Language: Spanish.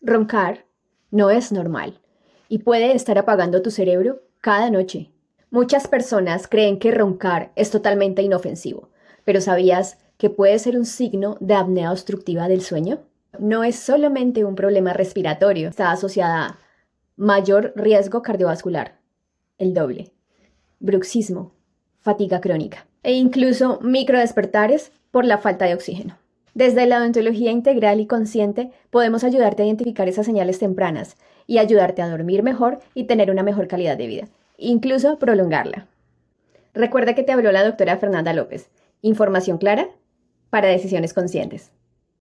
Roncar no es normal y puede estar apagando tu cerebro cada noche. Muchas personas creen que roncar es totalmente inofensivo, pero ¿sabías que puede ser un signo de apnea obstructiva del sueño? No es solamente un problema respiratorio, está asociada a mayor riesgo cardiovascular, el doble, bruxismo, fatiga crónica e incluso microdespertares por la falta de oxígeno. Desde la odontología integral y consciente podemos ayudarte a identificar esas señales tempranas y ayudarte a dormir mejor y tener una mejor calidad de vida, incluso prolongarla. Recuerda que te habló la doctora Fernanda López. Información clara para decisiones conscientes.